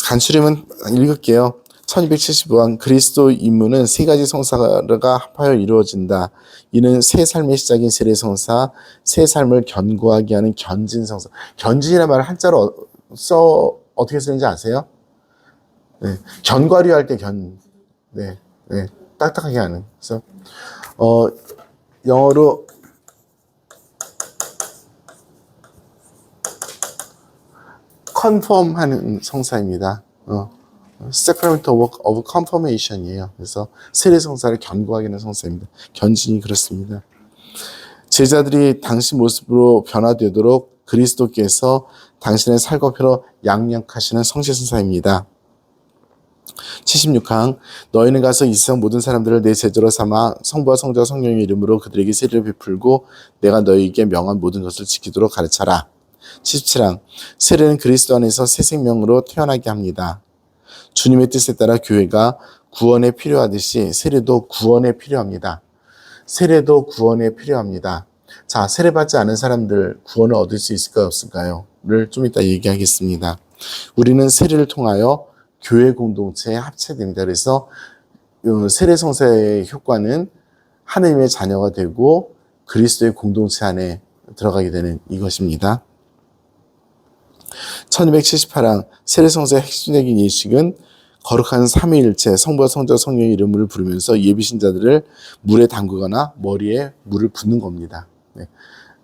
간추림은 읽을게요. 1275강 그리스도 임무는 세 가지 성사가 합하여 이루어진다. 이는 새 삶의 시작인 세례성사, 새 삶을 견고하게 하는 견진성사. 견진이라는 말을 한자로 어떻게 쓰는지 아세요? 네. 견과류 할 때 네. 딱딱하게 하는. 그래서, 영어로, 컨펌 하는 성사입니다. Sacrament of Confirmation이에요. 그래서 세례성사를 견고하게 하는 성사입니다. 견진이 그렇습니다. 제자들이 당신 모습으로 변화되도록 그리스도께서 당신의 살겉으로 양육하시는 성실성사입니다. 76항 너희는 가서 이 세상 모든 사람들을 내 제자로 삼아 성부와 성자와 성령의 이름으로 그들에게 세례를 베풀고 내가 너희에게 명한 모든 것을 지키도록 가르쳐라. 17항 세례는 그리스도 안에서 새 생명으로 태어나게 합니다. 주님의 뜻에 따라 교회가 구원에 필요하듯이 세례도 구원에 필요합니다. 세례도 구원에 필요합니다. 자, 세례받지 않은 사람들 구원을 얻을 수 있을까요, 없을까요? 를 좀 이따 얘기하겠습니다. 우리는 세례를 통하여 교회 공동체에 합체됩니다. 그래서 세례 성사의 효과는 하나님의 자녀가 되고 그리스도의 공동체 안에 들어가게 되는 이것입니다. 1278항 세례 성사의 핵심적인 예식은 거룩한 삼위일체 성부와 성자 성령의 이름을 부르면서 예비신자들을 물에 담그거나 머리에 물을 붓는 겁니다. 네.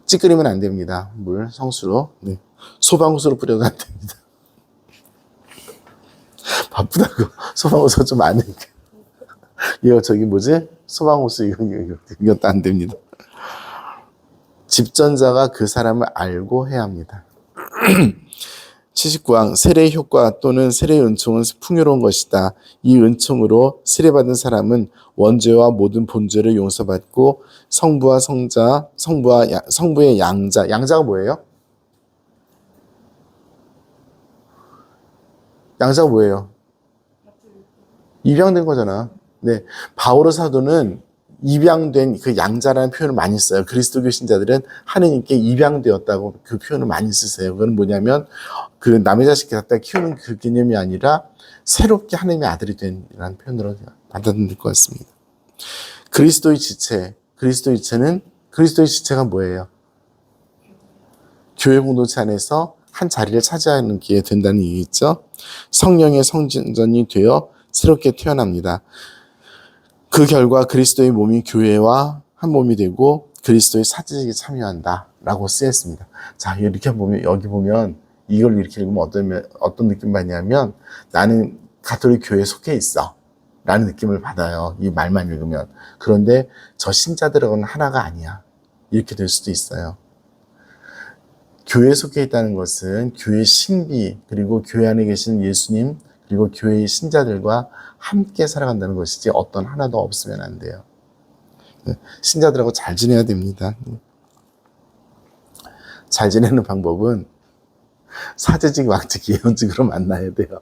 찌끄리면 안 됩니다. 물 성수로. 네. 소방호수로 뿌려도 안 됩니다. 바쁘다고 소방호수 좀 안 해니까. 이거 저기 뭐지? 소방호수 이것도 안 됩니다. 집전자가 그 사람을 알고 해야 합니다. 79항 세례의 효과 또는 세례의 은총은 풍요로운 것이다. 이 은총으로 세례받은 사람은 원죄와 모든 본죄를 용서받고 성부의 양자가 뭐예요? 양자가 뭐예요? 입양된 거잖아. 네, 바오로 사도는 입양된 그 양자라는 표현을 많이 써요. 그리스도교 신자들은 하느님께 입양되었다고 그 표현을 많이 쓰세요. 그건 뭐냐면 그 남의 자식 갖다 키우는 그 개념이 아니라 새롭게 하나님의 아들이 된이라는 표현으로 받아들일 것 같습니다. 그리스도의 지체가 뭐예요? 교회 공동체 안에서 한 자리를 차지하는 게 된다는 얘기겠죠. 성령의 성전이 되어 새롭게 태어납니다. 그 결과 그리스도의 몸이 교회와 한 몸이 되고 그리스도의 사제직에 참여한다 라고 쓰였습니다. 자, 이렇게 보면 여기 보면 이걸 이렇게 읽으면 어떤 느낌 받냐면 나는 가톨릭 교회에 속해 있어 라는 느낌을 받아요. 이 말만 읽으면. 그런데 저 신자들하고는 하나가 아니야. 이렇게 될 수도 있어요. 교회에 속해 있다는 것은 교회의 신비 그리고 교회 안에 계신 예수님 그리고 교회의 신자들과 함께 살아간다는 것이지 어떤 하나도 없으면 안 돼요. 신자들하고 잘 지내야 됩니다. 잘 지내는 방법은 사제직, 왕직, 예언직으로 만나야 돼요.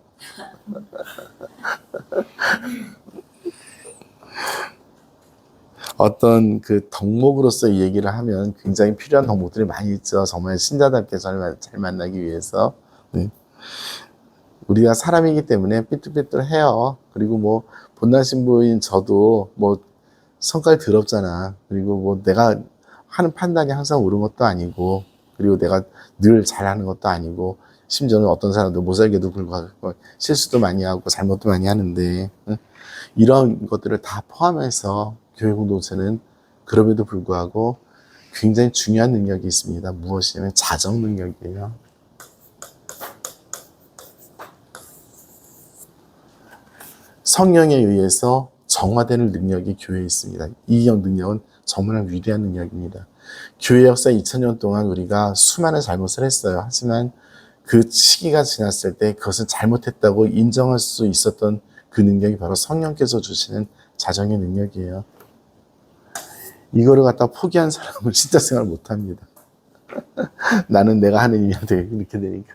어떤 그 덕목으로서 이 얘기를 하면 굉장히 필요한 덕목들이 많이 있죠. 정말 신자답게 잘 만나기 위해서. 네. 우리가 사람이기 때문에 삐뚤삐뚤해요. 그리고 뭐 본난 신부인 저도 뭐 성깔 더럽잖아. 그리고 뭐 내가 하는 판단이 항상 옳은 것도 아니고 그리고 내가 늘 잘하는 것도 아니고 심지어는 어떤 사람도 모살게도 불구하고 실수도 많이 하고 잘못도 많이 하는데 이런 것들을 다 포함해서 교회 공동체는 그럼에도 불구하고 굉장히 중요한 능력이 있습니다. 무엇이냐면 자정 능력이에요. 성령에 의해서 정화되는 능력이 교회에 있습니다. 이 능력은 정말 위대한 능력입니다. 교회 역사 2000년 동안 우리가 수많은 잘못을 했어요. 하지만 그 시기가 지났을 때 그것은 잘못했다고 인정할 수 있었던 그 능력이 바로 성령께서 주시는 자정의 능력이에요. 이거를 갖다 포기한 사람은 진짜 생활을 못합니다. 나는 내가 하느님이야 돼 이렇게 되니까.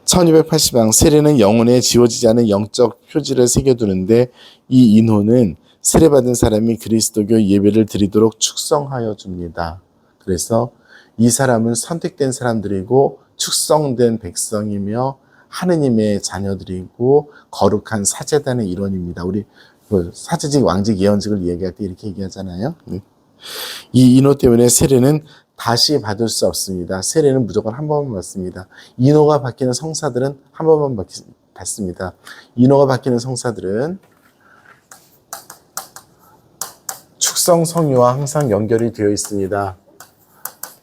(1280항) 세례는 영혼에 지워지지 않은 영적 표지를 새겨두는데 이 인호는 세례받은 사람이 그리스도교 예배를 드리도록 축성하여 줍니다. 그래서 이 사람은 선택된 사람들이고 축성된 백성이며 하느님의 자녀들이고 거룩한 사제단의 일원입니다. 우리 사제직, 왕직, 예언직을 얘기할 때 이렇게 얘기하잖아요. 이 인호 때문에 세례는 다시 받을 수 없습니다. 세례는 무조건 한 번만 받습니다. 인호가 바뀌는 성사들은 한 번만 받습니다. 인호가 바뀌는 성사들은 축성 성유와 항상 연결이 되어 있습니다.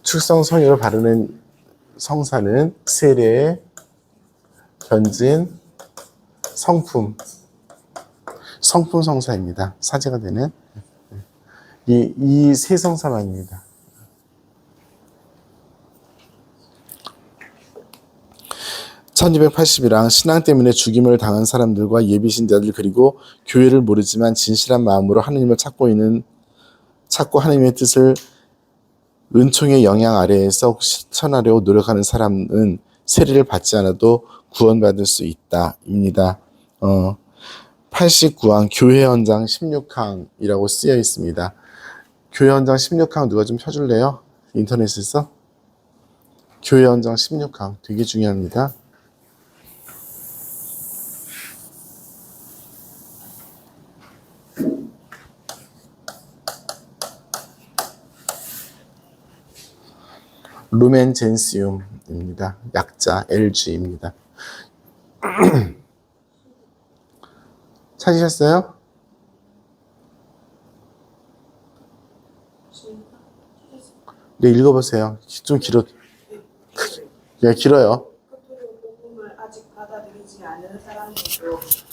축성 성유를 바르는 성사는 세례, 변진, 성품 성사입니다. 사제가 되는 이 세 성사만입니다. (1281항) 신앙 때문에 죽임을 당한 사람들과 예비신자들 그리고 교회를 모르지만 진실한 마음으로 하느님을 찾고 찾고 하나님의 뜻을 은총의 영향 아래에서 실천하려고 노력하는 사람은 세례를 받지 않아도 구원받을 수 있다입니다. 89항 교회 헌장 16항이라고 쓰여 있습니다. 교회 헌장 16항 누가 좀 펴줄래요? 인터넷에서? 교회 헌장 16항 되게 중요합니다. 루멘 젠시움입니다. 약자 LG입니다. 찾으셨어요? 네, 읽어보세요. 좀 길어요. 겉으로 복음을 아직 받아들이지 않은 사람들도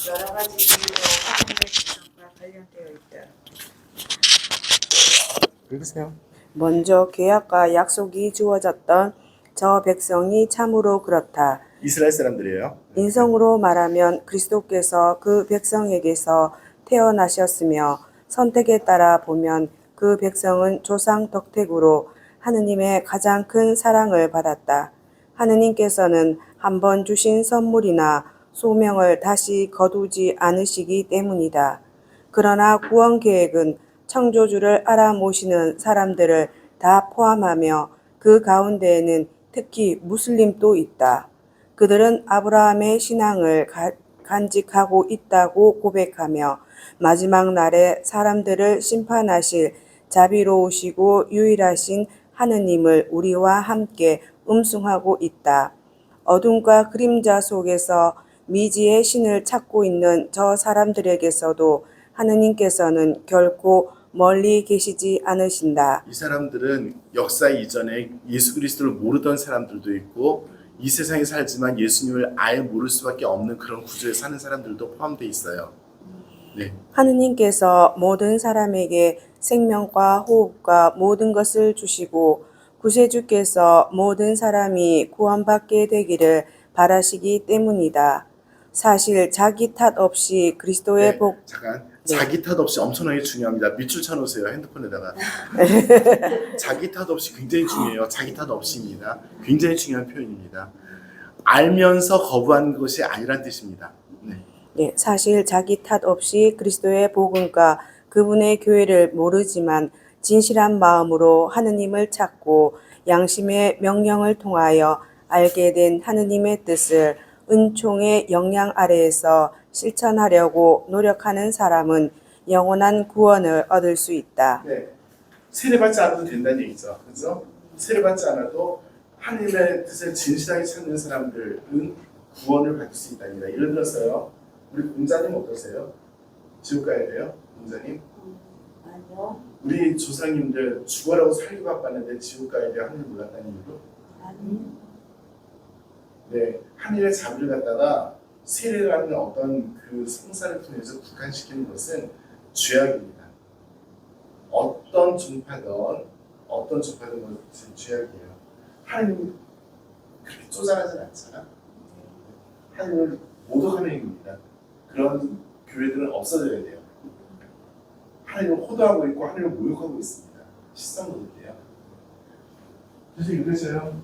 여러 가지 이유로 하나님의 백성과 관련되어 있다. 읽으세요. 먼저 계약과 약속이 주어졌던 저 백성이 참으로 그렇다. 이스라엘 사람들이에요. 인성으로 말하면 그리스도께서 그 백성에게서 태어나셨으며 선택에 따라 보면 그 백성은 조상 덕택으로 하느님의 가장 큰 사랑을 받았다. 하느님께서는 한 번 주신 선물이나 소명을 다시 거두지 않으시기 때문이다. 그러나 구원 계획은 창조주를 알아모시는 사람들을 다 포함하며 그 가운데에는 특히 무슬림도 있다. 그들은 아브라함의 신앙을 간직하고 있다고 고백하며 마지막 날에 사람들을 심판하실 자비로우시고 유일하신 하느님을 우리와 함께 음숭하고 있다. 어둠과 그림자 속에서 미지의 신을 찾고 있는 저 사람들에게서도 하느님께서는 결코 멀리 계시지 않으신다. 이 사람들은 역사 이전에 예수 그리스도를 모르던 사람들도 있고 이 세상에 살지만 예수님을 아예 모를 수밖에 없는 그런 구조에 사는 사람들도 포함되어 있어요. 네. 하느님께서 모든 사람에게 생명과 호흡과 모든 것을 주시고 구세주께서 모든 사람이 구원받게 되기를 바라시기 때문이다. 사실 자기 탓 없이 그리스도의 잠깐. 자기 탓 없이 엄청나게 중요합니다. 밑줄 쳐놓으세요. 핸드폰에다가. 자기 탓 없이 굉장히 중요해요. 자기 탓 없이입니다. 굉장히 중요한 표현입니다. 알면서 거부하는 것이 아니란 뜻입니다. 네, 사실 자기 탓 없이 그리스도의 복음과 그분의 교회를 모르지만 진실한 마음으로 하느님을 찾고 양심의 명령을 통하여 알게 된 하느님의 뜻을 은총의 영향 아래에서 실천하려고 노력하는 사람은 영원한 구원을 얻을 수 있다. 네. 세례받지 않아도 된다는 얘기죠. 그래서 세례받지 않아도 하나님의 뜻을 진실하게 찾는 사람들은 구원을 받을 수 있답니다. 예를 들어서요. 우리 공자님 어떠세요? 지옥 가야 돼요? 공자님? 아니요. 우리 조상님들 죽어라고 살기 바빴는데 지옥 가야 돼요? 하늘 몰랐다는 이유로? 아니. 네, 하늘의 자비를 갖다가 세례라는 어떤 그 성사를 통해서 국한시키는 것은 죄악입니다. 어떤 종파든 것은 죄악이에요. 하나님은 그렇게 쪼잔하진 않잖아. 하나님은 모독하는 행위입니다. 그런 교회들은 없어져야 돼요. 하나님을 호도하고 있고 하나님을 모욕하고 있습니다. 실상노릇이에요. 그래서 읽으세요.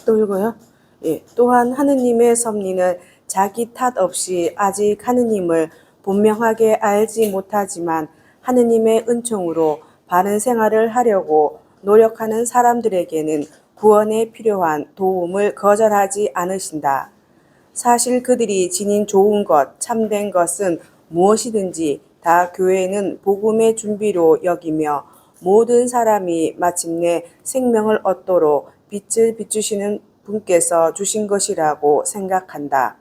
또 읽어요? 예, 또한 하느님의 섭리는 자기 탓 없이 아직 하느님을 분명하게 알지 못하지만 하느님의 은총으로 바른 생활을 하려고 노력하는 사람들에게는 구원에 필요한 도움을 거절하지 않으신다. 사실 그들이 지닌 좋은 것, 참된 것은 무엇이든지 다 교회는 복음의 준비로 여기며 모든 사람이 마침내 생명을 얻도록 빛을 비추시는 분께서 주신 것이라고 생각한다.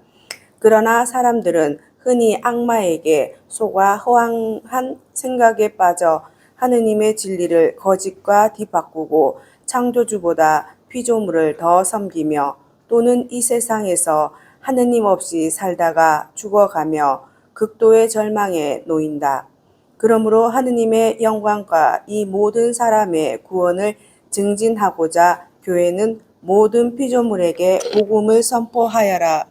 그러나 사람들은 흔히 악마에게 속아 허황한 생각에 빠져 하느님의 진리를 거짓과 뒤바꾸고 창조주보다 피조물을 더 섬기며 또는 이 세상에서 하느님 없이 살다가 죽어가며 극도의 절망에 놓인다. 그러므로 하느님의 영광과 이 모든 사람의 구원을 증진하고자 교회는 모든 피조물에게 복음을 선포하여라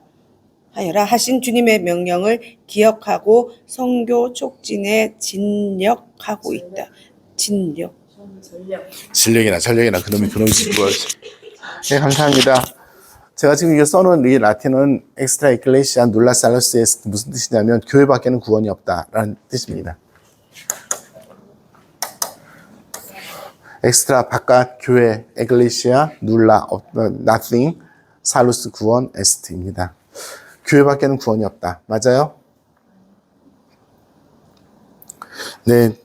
하신 주님의 명령을 기억하고 선교 촉진에 진력하고 있다. 진력. 전력이나 그놈이 지고. 네, 감사합니다. 제가 지금 이거 써놓은 이 라틴은 엑스트라 에클레시아 눌라 살로스 에스트 무슨 뜻이냐면 교회 밖에는 구원이 없다라는 뜻입니다. 엑스트라 바깥 교회 에클레시아 눌라 nothing 살로스 구원 에스트입니다. 교회 밖에는 구원이 없다. 맞아요? 네,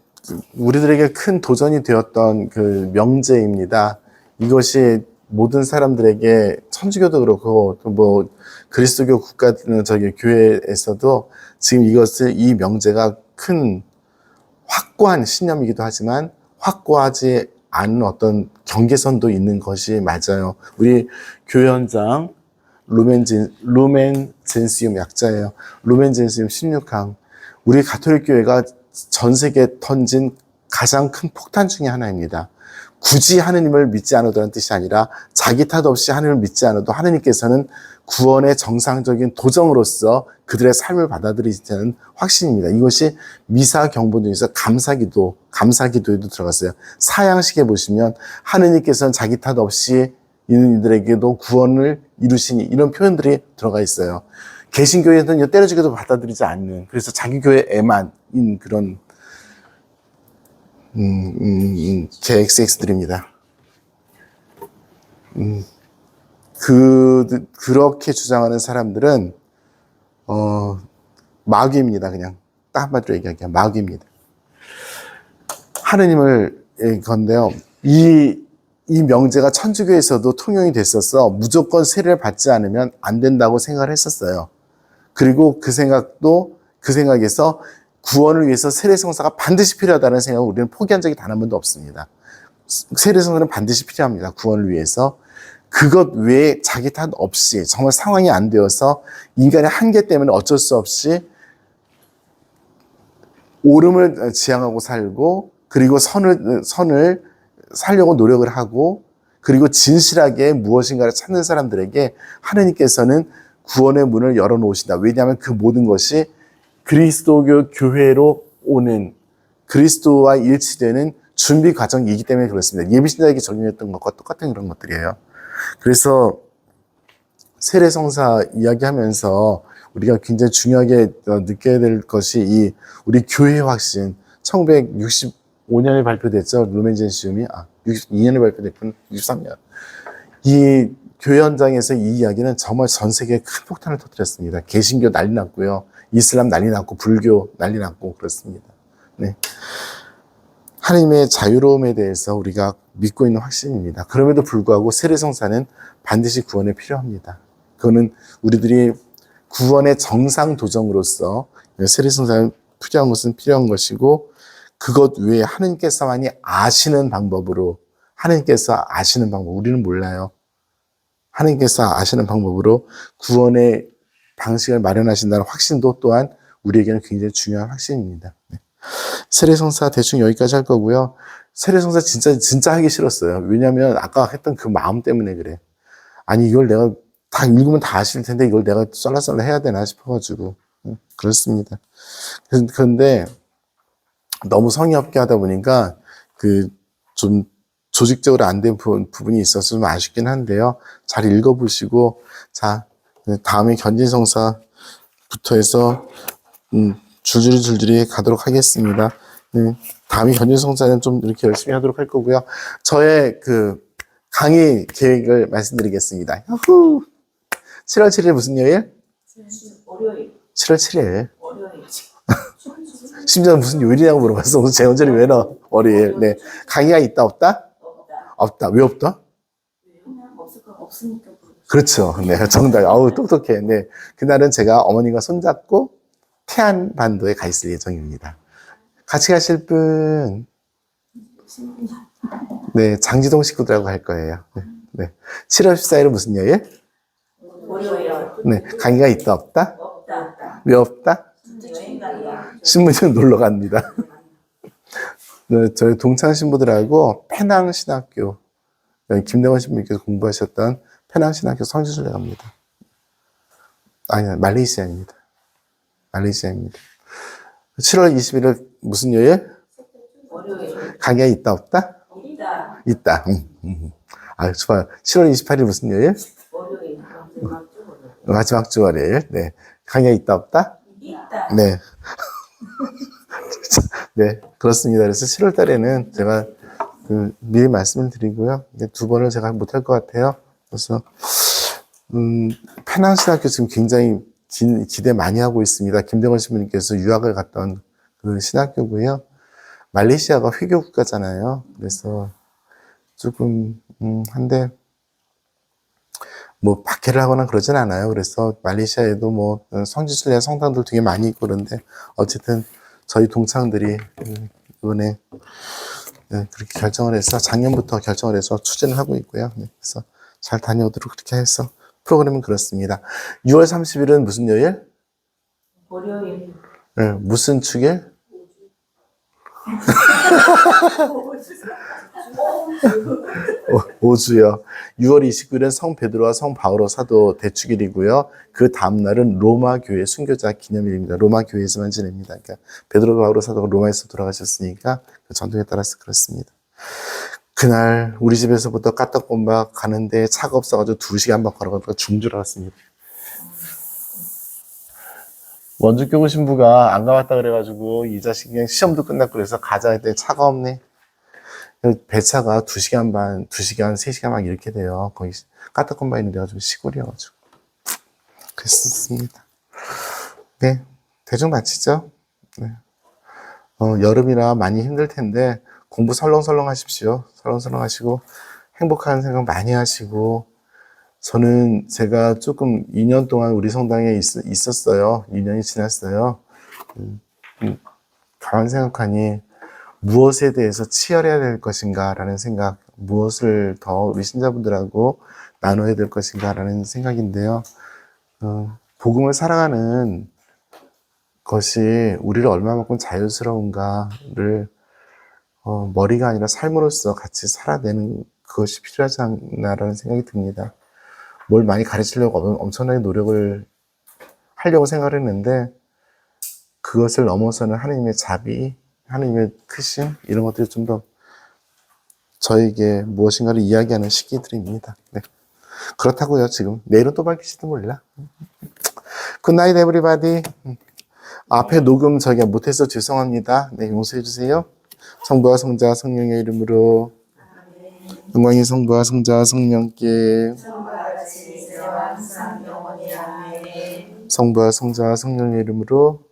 우리들에게 큰 도전이 되었던 그 명제입니다. 이것이 모든 사람들에게 천주교도 그렇고 뭐 그리스도교 국가 교회에서도 지금 이 명제가 큰 확고한 신념이기도 하지만 확고하지 않은 어떤 경계선도 있는 것이 맞아요. 우리 교회원장 루멘 젠시움 약자예요. 루멘 젠시움 16항. 우리 가톨릭 교회가 전 세계에 던진 가장 큰 폭탄 중에 하나입니다. 굳이 하느님을 믿지 않아도라는 뜻이 아니라 자기 탓 없이 하느님을 믿지 않아도 하느님께서는 구원의 정상적인 도정으로서 그들의 삶을 받아들이시는 확신입니다. 이것이 미사 경본 중에서 감사기도에도 들어갔어요. 사양식에 보시면 하느님께서는 자기 탓 없이 있는 이들에게도 구원을 이루시니 이런 표현들이 들어가 있어요. 개신교에서는 때려주기도 받아들이지 않는, 그래서 자기 교회에만인 그런 제 XX들입니다. 그렇게 주장하는 사람들은 마귀입니다. 그냥 딱 한마디로 얘기하기야 마귀입니다. 하느님을 건데요. 이 명제가 천주교에서도 통용이 됐어서 무조건 세례를 받지 않으면 안 된다고 생각을 했었어요. 그리고 그 생각에서 구원을 위해서 세례성사가 반드시 필요하다는 생각을 우리는 포기한 적이 단 한 번도 없습니다. 세례성사는 반드시 필요합니다. 구원을 위해서. 그것 외에 자기 탓 없이 정말 상황이 안 되어서 인간의 한계 때문에 어쩔 수 없이 옳음을 지향하고 살고 그리고 선을 살려고 노력을 하고 그리고 진실하게 무엇인가를 찾는 사람들에게 하느님께서는 구원의 문을 열어놓으신다. 왜냐하면 그 모든 것이 그리스도교 교회로 오는 그리스도와 일치되는 준비 과정이기 때문에 그렇습니다. 예비신자에게 적용했던 것과 똑같은 그런 것들이에요. 그래서 세례성사 이야기하면서 우리가 굉장히 중요하게 느껴야 될 것이 우리 교회의 확신, 1965년에 발표됐죠. 루멘젠시움이 62년에 발표됐군. 63년. 이 교회 현장에서 이 이야기는 정말 전 세계에 큰 폭탄을 터뜨렸습니다. 개신교 난리 났고요. 이슬람 난리 났고 불교 난리 났고 그렇습니다. 네. 하나님의 자유로움에 대해서 우리가 믿고 있는 확신입니다. 그럼에도 불구하고 세례성사는 반드시 구원에 필요합니다. 그거는 우리들이 구원의 정상 도정으로서 세례성사는 필요한 것이고 그것 외에 하나님께서만이 아시는 방법으로 우리는 몰라요. 하나님께서 아시는 방법으로 구원의 방식을 마련하신다는 확신도 또한 우리에게는 굉장히 중요한 확신입니다. 네. 세례성사 대충 여기까지 할 거고요. 세례성사 진짜 하기 싫었어요. 왜냐하면 아까 했던 그 마음 때문에 그래. 아니 이걸 내가 다 읽으면 다 아실 텐데 이걸 내가 썰라썰라 해야 되나 싶어가지고 그렇습니다. 그런데 너무 성의 없게 하다 보니까 좀 조직적으로 안 된 부분이 있어서 좀 아쉽긴 한데요. 잘 읽어보시고 자 다음에 견진성사부터 해서 줄줄이 가도록 하겠습니다. 다음에 견진성사는 좀 이렇게 열심히 하도록 할 거고요. 저의 강의 계획을 말씀드리겠습니다. 7월 7일 무슨 요일? 월요일. 7월 7일. 월요일. 심지어 무슨 요일이라고 물어봤어. 오늘 재원절이 왜 넣어? 월요일. 네. 강의가 있다 없다? 없다. 왜 없다? 그냥 없으니까. 그렇죠. 네. 정답. 아우, 똑똑해. 네. 그날은 제가 어머님과 손잡고 태안반도에 가 있을 예정입니다. 같이 가실 분? 네. 장지동 식구들하고 갈 거예요. 네. 7월 14일은 무슨 요일? 월요일. 네. 강의가 있다 없다? 없다. 왜 없다? 여행 간다. 신부님 놀러 갑니다. 네, 저희 동창 신부들하고 페낭신학교, 김대원 신부님께서 공부하셨던 페낭신학교 성지순례 갑니다. 아니, 말레이시아입니다. 7월 21일 무슨 요일? 월요일. 강의가 있다 없다? 있다. 있다. 아, 좋아요. 7월 28일 무슨 요일? 월요일. 마지막 주 월요일. 네. 강의 있다, 없다? 있다. 네. 네, 그렇습니다. 그래서 7월 달에는 제가 미리 말씀을 드리고요. 이제 두 번을 제가 못할 것 같아요. 그래서, 페낭신학교 지금 굉장히 기대 많이 하고 있습니다. 김대건 신부님께서 유학을 갔던 그 신학교고요. 말레이시아가 회교 국가잖아요. 그래서 조금, 한데, 뭐, 박해를 하거나 그러진 않아요. 그래서 말레이시아에도 뭐, 성지순례 성당들 되게 많이 있고 그런데, 어쨌든 저희 동창들이 이번에 그렇게 결정을 해서 작년부터 결정을 해서 추진을 하고 있고요. 그래서 잘 다녀오도록 그렇게 해서 프로그램은 그렇습니다. 6월 30일은 무슨 요일? 월요일. 네, 무슨 축일? 오주요. 6월 29일은 성 베드로와 성 바오로 사도 대축일이고요. 그 다음 날은 로마 교회 순교자 기념일입니다. 로마 교회에서만 지냅니다. 그러니까 베드로 바오로 사도가 로마에서 돌아가셨으니까 그 전통에 따라서 그렇습니다. 그날 우리 집에서부터 까딱곰바 가는데 차가 없어가지고 2시간 반 걸어가다가 죽은 줄 알았습니다. 원주교구 신부가 안 가봤다 그래가지고 이 자식이 그냥 시험도 끝났고 그래서 가자 했더니 차가 없네. 배차가 2시간 반, 2시간, 3시간 막 이렇게 돼요. 거기 까딱곰바 있는 데가 좀 시골이어가지고. 그랬습니다. 네. 대충 마치죠. 네. 여름이라 많이 힘들 텐데 공부 설렁설렁 하십시오. 설렁설렁 하시고 행복한 생각 많이 하시고 저는 제가 조금 2년 동안 우리 성당에 있었어요. 2년이 지났어요. 가만 생각하니 무엇에 대해서 치열해야 될 것인가라는 생각, 무엇을 더 우리 신자분들하고 나눠야 될 것인가라는 생각인데요. 복음을 살아가는 것이 우리를 얼마만큼 자유스러운가를 머리가 아니라 삶으로서 같이 살아내는 그것이 필요하지 않나라는 생각이 듭니다. 뭘 많이 가르치려고 엄청나게 노력을 하려고 생각을 했는데 그것을 넘어서는 하나님의 자비, 하나님의 크심 이런 것들이 좀 더 저에게 무엇인가를 이야기하는 시기들입니다. 네. 그렇다고요. 지금 내일은 또 밝힐지도 몰라. 굿나잇 에브리바디. 앞에 녹음 저희가 못해서 죄송합니다. 네, 용서해 주세요. 성부와 성자 성령의 이름으로 영광이 성부와 성자 성령께 성부와 성자 성령의 이름으로